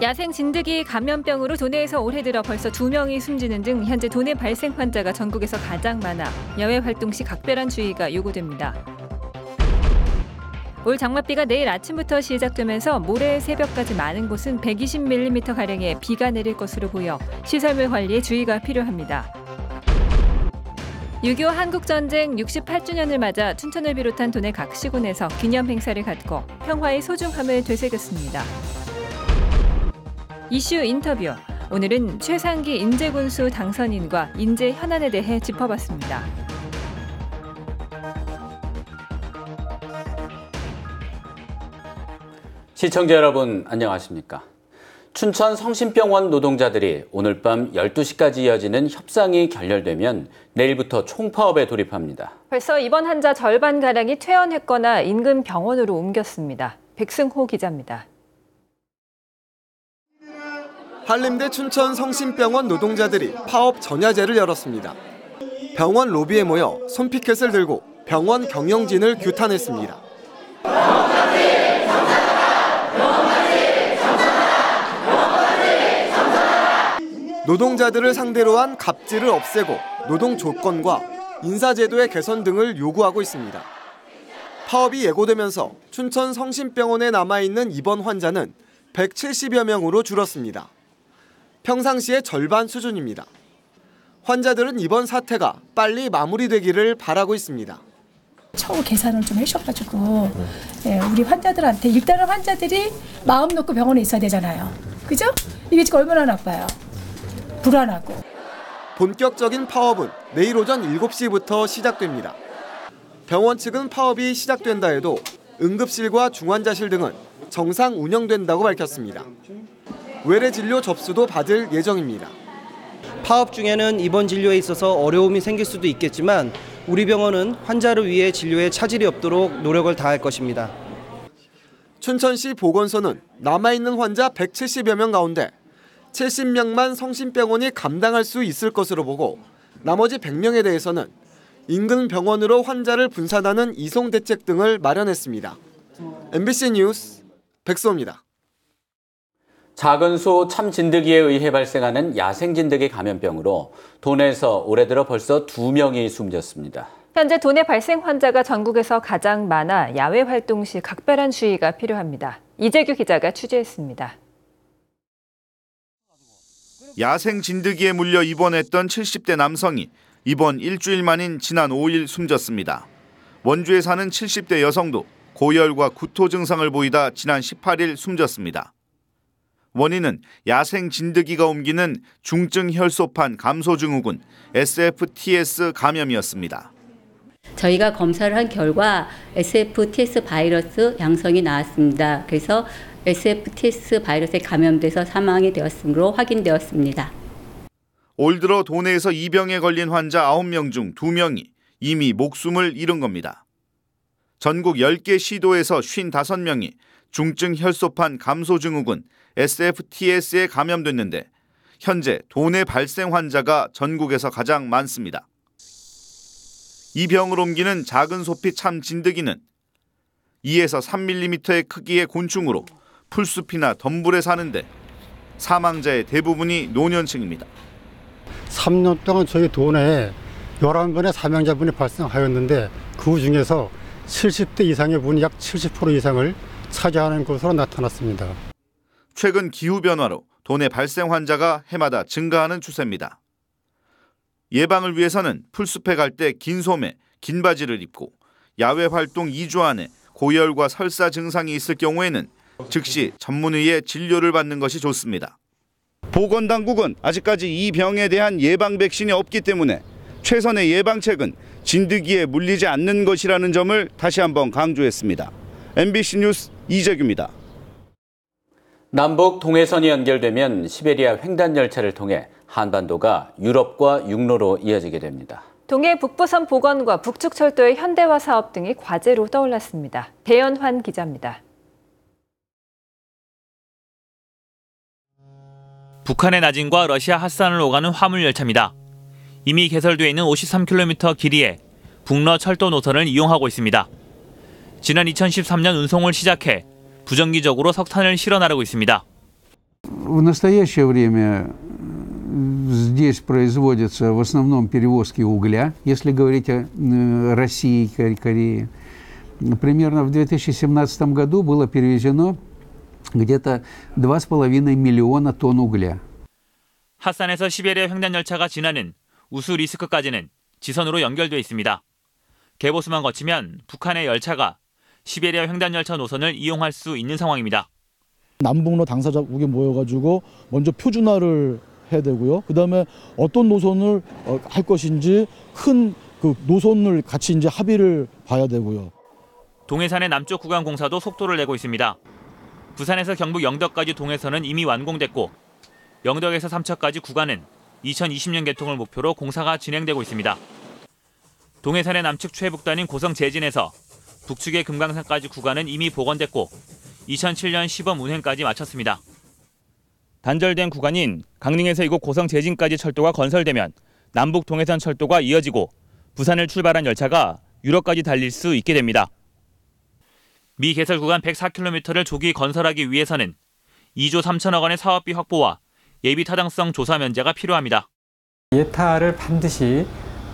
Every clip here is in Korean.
야생 진드기 감염병으로 도내에서 올해 들어 벌써 2명이 숨지는 등 현재 도내 발생 환자가 전국에서 가장 많아 야외 활동 시 각별한 주의가 요구됩니다. 올 장맛비가 내일 아침부터 시작되면서 모레 새벽까지 많은 곳은 120mm가량의 비가 내릴 것으로 보여 시설물 관리에 주의가 필요합니다. 6.25 한국전쟁 68주년을 맞아 춘천을 비롯한 도내 각 시군에서 기념 행사를 갖고 평화의 소중함을 되새겼습니다. 이슈 인터뷰. 오늘은 최상기 인제군수 당선인과 인제 현안에 대해 짚어봤습니다. 시청자 여러분 안녕하십니까? 춘천 성심병원 노동자들이 오늘 밤 12시까지 이어지는 협상이 결렬되면 내일부터 총파업에 돌입합니다. 벌써 입원 환자 절반가량이 퇴원했거나 인근 병원으로 옮겼습니다. 백승호 기자입니다. 한림대 춘천 성심병원 노동자들이 파업 전야제를 열었습니다. 병원 로비에 모여 손피켓을 들고 병원 경영진을 규탄했습니다. 노동자들을 상대로 한 갑질을 없애고 노동 조건과 인사제도의 개선 등을 요구하고 있습니다. 파업이 예고되면서 춘천 성심병원에 남아있는 입원 환자는 170여 명으로 줄었습니다. 평상시의 절반 수준입니다. 환자들은 이번 사태가 빨리 마무리되기를 바라고 있습니다. 처우 계산을 좀 해주셔가지고 우리 환자들한테 일단은 환자들이 마음 놓고 병원에 있어야 되잖아요. 그죠? 이게 지금 얼마나 나빠요. 불안하고. 본격적인 파업은 내일 오전 7시부터 시작됩니다. 병원 측은 파업이 시작된다 해도 응급실과 중환자실 등은 정상 운영된다고 밝혔습니다. 외래 진료 접수도 받을 예정입니다. 파업 중에는 입원 진료에 있어서 어려움이 생길 수도 있겠지만 우리 병원은 환자를 위해 진료에 차질이 없도록 노력을 다할 것입니다. 춘천시 보건소는 남아있는 환자 170여 명 가운데 70명만 성심병원이 감당할 수 있을 것으로 보고 나머지 100명에 대해서는 인근 병원으로 환자를 분산하는 이송 대책 등을 마련했습니다. MBC 뉴스 백소입니다. 작은 소 참진드기에 의해 발생하는 야생진드기 감염병으로 도내에서 올해 들어 벌써 2명이 숨졌습니다. 현재 도내 발생 환자가 전국에서 가장 많아 야외 활동 시 각별한 주의가 필요합니다. 이재규 기자가 취재했습니다. 야생 진드기에 물려 입원했던 70대 남성이 입원 일주일 만인 지난 5일 숨졌습니다. 원주에 사는 70대 여성도 고열과 구토 증상을 보이다 지난 18일 숨졌습니다. 원인은 야생 진드기가 옮기는 중증 혈소판 감소증후군 SFTS 감염이었습니다. 저희가 검사를 한 결과 SFTS 바이러스 양성이 나왔습니다. 그래서 SFTS 바이러스에 감염돼서 사망이 되었으므로 확인되었습니다. 올 들어 도내에서 이 병에 걸린 환자 9명 중 2명이 이미 목숨을 잃은 겁니다. 전국 10개 시도에서 55명이 중증 혈소판 감소증후군 SFTS에 감염됐는데 현재 도내 발생 환자가 전국에서 가장 많습니다. 이 병을 옮기는 작은 소피 참진드기는 2에서 3mm의 크기의 곤충으로 풀숲이나 덤불에 사는데 사망자의 대부분이 노년층입니다. 3년 동안 저희 도내에 11번의 사망자분이 발생하였는데 그 중에서 70대 이상의 분이 약 70% 이상을 차지하는 것으로 나타났습니다. 최근 기후변화로 도내 발생 환자가 해마다 증가하는 추세입니다. 예방을 위해서는 풀숲에 갈 때 긴 소매, 긴 바지를 입고 야외 활동 2주 안에 고열과 설사 증상이 있을 경우에는 즉시 전문의의 진료를 받는 것이 좋습니다. 보건당국은 아직까지 이 병에 대한 예방 백신이 없기 때문에 최선의 예방책은 진드기에 물리지 않는 것이라는 점을 다시 한번 강조했습니다. MBC 뉴스 이재규입니다. 남북 동해선이 연결되면 시베리아 횡단 열차를 통해 한반도가 유럽과 육로로 이어지게 됩니다. 동해 북부선 복원과 북측철도의 현대화 사업 등이 과제로 떠올랐습니다. 배연환 기자입니다. 북한의 나진과 러시아 핫산을 오가는 화물열차입니다. 이미 개설되어 있는 53km 길이의 북러 철도 노선을 이용하고 있습니다. 지난 2013년 운송을 시작해 부정기적으로 석탄을 실어 나르고 있습니다. В настоящее время здесь производятся в основном перевозки угля, если говорить о России и Корее. Примерно в 2017 году было перевезено где-то 2,5 миллиона тонн угля. 핫산에서 시베리아 횡단 열차가 지나는 우수리스크까지는 지선으로 연결돼 있습니다. 개보수만 거치면 북한의 열차가 시베리아 횡단 열차 노선을 이용할 수 있는 상황입니다. 남북로 당사자국이 모여가지고 먼저 표준화를 해야 되고요. 그다음에 어떤 노선을 할 것인지 큰 그 노선을 같이 이제 합의를 봐야 되고요. 동해산의 남쪽 구간 공사도 속도를 내고 있습니다. 부산에서 경북 영덕까지 동해선은 이미 완공됐고 영덕에서 삼척까지 구간은 2020년 개통을 목표로 공사가 진행되고 있습니다. 동해산의 남측 최북단인 고성 제진에서 북측의 금강산까지 구간은 이미 복원됐고 2007년 시범 운행까지 마쳤습니다. 단절된 구간인 강릉에서 이곳 고성 제진까지 철도가 건설되면 남북 동해선 철도가 이어지고 부산을 출발한 열차가 유럽까지 달릴 수 있게 됩니다. 미 개설 구간 104km를 조기 건설하기 위해서는 2조 3천억 원의 사업비 확보와 예비 타당성 조사 면제가 필요합니다. 예타를 반드시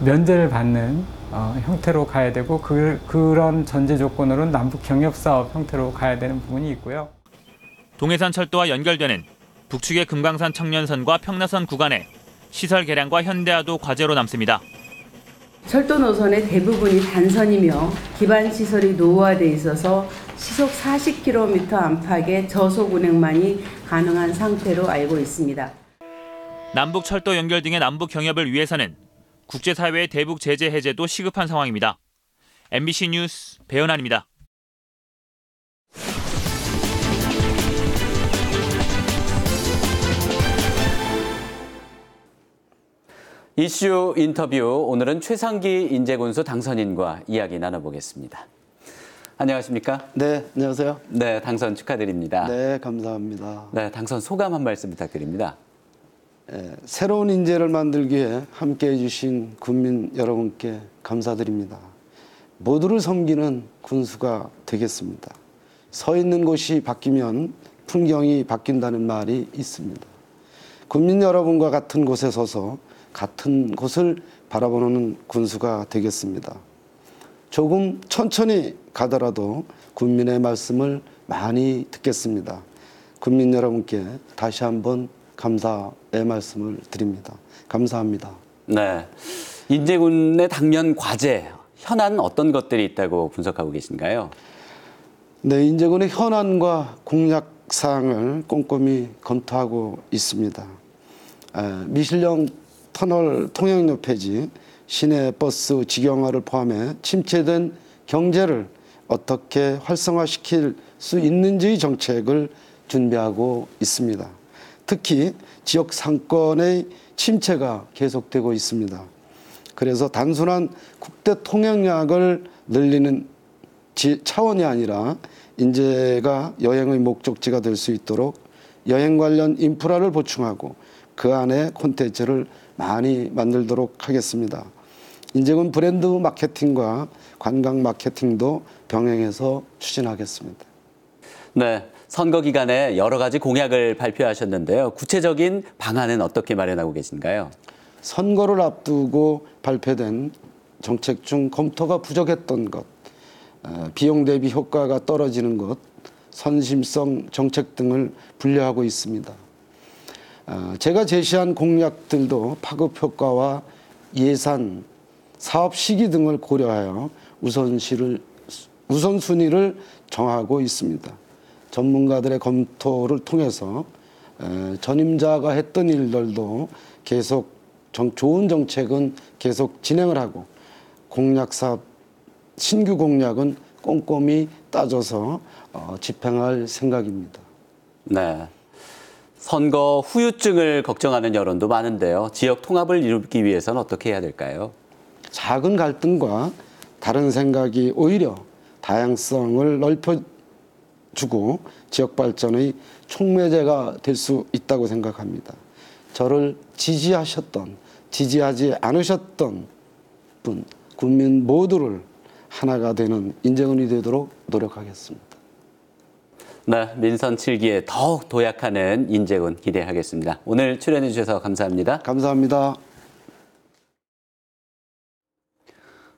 면제를 받는 형태로 가야 되고 그런 전제 조건으로는 남북 경협사업 형태로 가야 되는 부분이 있고요. 동해선 철도와 연결되는 북측의 금강산 청년선과 평라선 구간에 시설 개량과 현대화도 과제로 남습니다. 철도 노선의 대부분이 단선이며 기반 시설이 노후화돼 있어서 시속 40km 안팎의 저속 운행만이 가능한 상태로 알고 있습니다. 남북 철도 연결 등의 남북 경협을 위해서는 국제사회의 대북 제재 해제도 시급한 상황입니다. MBC 뉴스 배은환입니다. 이슈 인터뷰, 오늘은 최상기 인제군수 당선인과 이야기 나눠보겠습니다. 안녕하십니까? 네, 안녕하세요. 네, 당선 축하드립니다. 네, 감사합니다. 네, 당선 소감 한 말씀 부탁드립니다. 새로운 인재를 만들기 위해 함께해 주신 군민 여러분께 감사드립니다. 모두를 섬기는 군수가 되겠습니다. 서 있는 곳이 바뀌면 풍경이 바뀐다는 말이 있습니다. 군민 여러분과 같은 곳에 서서 같은 곳을 바라보는 군수가 되겠습니다. 조금 천천히 가더라도 군민의 말씀을 많이 듣겠습니다. 군민 여러분께 다시 한번 감사의 말씀을 드립니다. 감사합니다. 네, 인제군의 당면 과제, 현안 어떤 것들이 있다고 분석하고 계신가요? 네, 인제군의 현안과 공약 사항을 꼼꼼히 검토하고 있습니다. 미실령 터널 통행료 폐지, 시내 버스 직영화를 포함해 침체된 경제를 어떻게 활성화시킬 수 있는지의 정책을 준비하고 있습니다. 특히 지역 상권의 침체가 계속되고 있습니다. 그래서 단순한 국대 통행량을 늘리는 차원이 아니라 인제가 여행의 목적지가 될 수 있도록 여행 관련 인프라를 보충하고 그 안에 콘텐츠를 많이 만들도록 하겠습니다. 인제군 브랜드 마케팅과 관광 마케팅도 병행해서 추진하겠습니다. 네, 선거 기간에 여러 가지 공약을 발표하셨는데요. 구체적인 방안은 어떻게 마련하고 계신가요? 선거를 앞두고 발표된 정책 중 검토가 부족했던 것, 비용 대비 효과가 떨어지는 것, 선심성 정책 등을 분류하고 있습니다. 제가 제시한 공약들도 파급 효과와 예산, 사업 시기 등을 고려하여 우선순위를 정하고 있습니다. 전문가들의 검토를 통해서 전임자가 했던 일들도 계속 좋은 정책은 계속 진행을 하고 공약 사업, 신규 공약은 꼼꼼히 따져서 집행할 생각입니다. 네. 선거 후유증을 걱정하는 여론도 많은데요. 지역 통합을 이루기 위해서는 어떻게 해야 될까요? 작은 갈등과 다른 생각이 오히려 다양성을 넓혀주고 지역 발전의 촉매제가 될 수 있다고 생각합니다. 저를 지지하셨던, 지지하지 않으셨던 분, 국민 모두를 하나가 되는 인제군이 되도록 노력하겠습니다. 네, 민선 7기에 더욱 도약하는 인재군 기대하겠습니다. 오늘 출연해 주셔서 감사합니다. 감사합니다.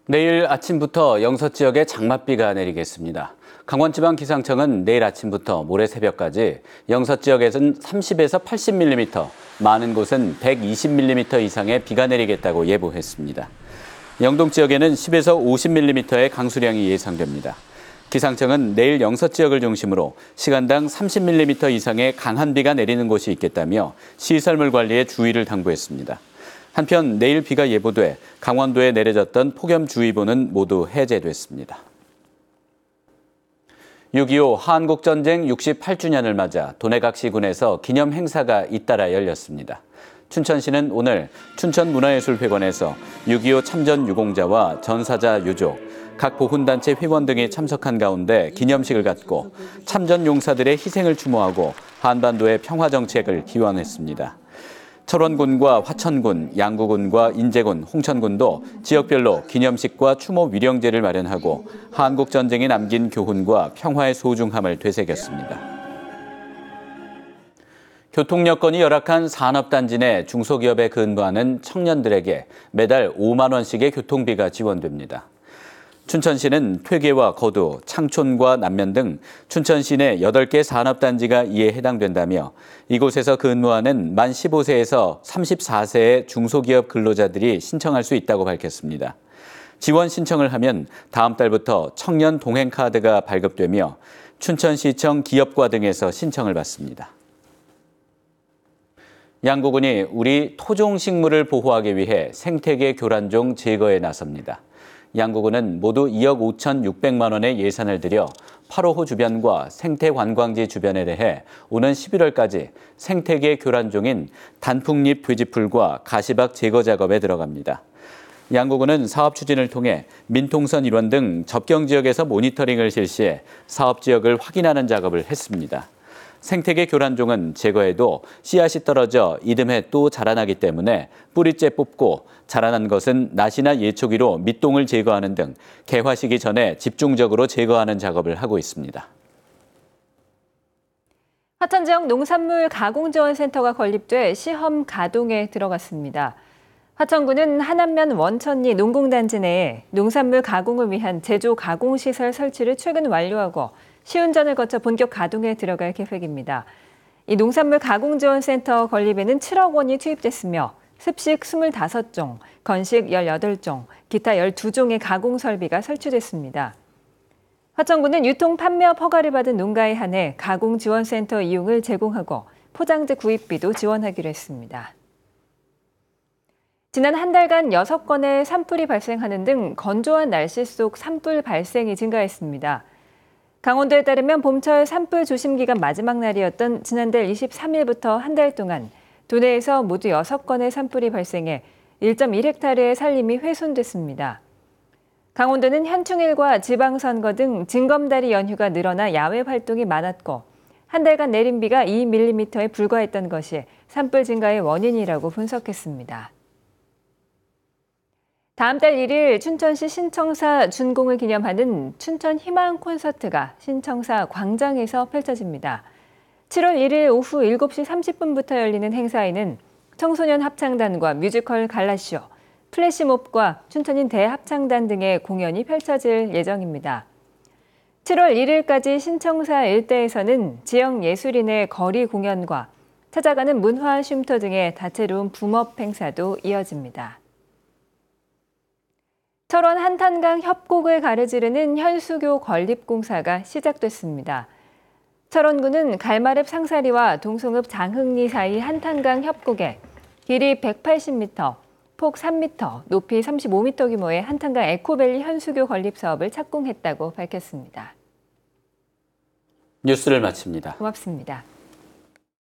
내일 아침부터 영서 지역에 장맛비가 내리겠습니다. 강원지방기상청은 내일 아침부터 모레 새벽까지 영서 지역에서는 30에서 80mm, 많은 곳은 120mm 이상의 비가 내리겠다고 예보했습니다. 영동 지역에는 10에서 50mm의 강수량이 예상됩니다. 기상청은 내일 영서 지역을 중심으로 시간당 30mm 이상의 강한 비가 내리는 곳이 있겠다며 시설물 관리에 주의를 당부했습니다. 한편 내일 비가 예보돼 강원도에 내려졌던 폭염주의보는 모두 해제됐습니다. 6.25 한국전쟁 68주년을 맞아 도내각시군에서 기념 행사가 잇따라 열렸습니다. 춘천시는 오늘 춘천문화예술회관에서 6.25 참전 유공자와 전사자 유족, 각 보훈단체 회원 등이 참석한 가운데 기념식을 갖고 참전 용사들의 희생을 추모하고 한반도의 평화정책을 기원했습니다. 철원군과 화천군, 양구군과 인제군, 홍천군도 지역별로 기념식과 추모 위령제를 마련하고 한국전쟁이 남긴 교훈과 평화의 소중함을 되새겼습니다. 교통여건이 열악한 산업단지 내 중소기업에 근무하는 청년들에게 매달 5만 원씩의 교통비가 지원됩니다. 춘천시는 퇴계와 거두, 창촌과 남면 등 춘천시 내 8개 산업단지가 이에 해당된다며 이곳에서 근무하는 만 15세에서 34세의 중소기업 근로자들이 신청할 수 있다고 밝혔습니다. 지원 신청을 하면 다음 달부터 청년 동행카드가 발급되며 춘천시청 기업과 등에서 신청을 받습니다. 양구군이 우리 토종식물을 보호하기 위해 생태계 교란종 제거에 나섭니다. 양구군은 모두 2억 5,600만 원의 예산을 들여 8호호 주변과 생태관광지 주변에 대해 오는 11월까지 생태계 교란종인 단풍잎 돼지풀과 가시박 제거 작업에 들어갑니다. 양구군은 사업 추진을 통해 민통선 일원 등 접경 지역에서 모니터링을 실시해 사업 지역을 확인하는 작업을 했습니다. 생태계 교란종은 제거해도 씨앗이 떨어져 이듬해 또 자라나기 때문에 뿌리째 뽑고 자라난 것은 낫이나 예초기로 밑동을 제거하는 등 개화 시기 전에 집중적으로 제거하는 작업을 하고 있습니다. 화천 지역 농산물 가공지원센터가 건립돼 시험 가동에 들어갔습니다. 화천군은 한안면 원천리 농공단지 내에 농산물 가공을 위한 제조 가공시설 설치를 최근 완료하고 시운전을 거쳐 본격 가동에 들어갈 계획입니다. 이 농산물 가공지원센터 건립에는 7억 원이 투입됐으며 습식 25종, 건식 18종, 기타 12종의 가공 설비가 설치됐습니다. 화천군은 유통 판매 허가를 받은 농가에 한해 가공지원센터 이용을 제공하고 포장재 구입비도 지원하기로 했습니다. 지난 한 달간 6건의 산불이 발생하는 등 건조한 날씨 속 산불 발생이 증가했습니다. 강원도에 따르면 봄철 산불 조심 기간 마지막 날이었던 지난달 23일부터 한 달 동안 도내에서 모두 6건의 산불이 발생해 1.1헥타르의 산림이 훼손됐습니다. 강원도는 현충일과 지방선거 등 징검다리 연휴가 늘어나 야외 활동이 많았고 한 달간 내린 비가 2mm에 불과했던 것이 산불 증가의 원인이라고 분석했습니다. 다음 달 1일 춘천시 신청사 준공을 기념하는 춘천 희망 콘서트가 신청사 광장에서 펼쳐집니다. 7월 1일 오후 7시 30분부터 열리는 행사에는 청소년 합창단과 뮤지컬 갈라쇼, 플래시몹과 춘천인 대합창단 등의 공연이 펼쳐질 예정입니다. 7월 1일까지 신청사 일대에서는 지역 예술인의 거리 공연과 찾아가는 문화 쉼터 등의 다채로운 붐업 행사도 이어집니다. 철원 한탄강 협곡을 가르지르는 현수교 건립공사가 시작됐습니다. 철원군은 갈마읍 상사리와 동송읍 장흥리 사이 한탄강 협곡에 길이 180m, 폭 3m, 높이 35m 규모의 한탄강 에코밸리 현수교 건립 사업을 착공했다고 밝혔습니다. 뉴스를 마칩니다. 고맙습니다.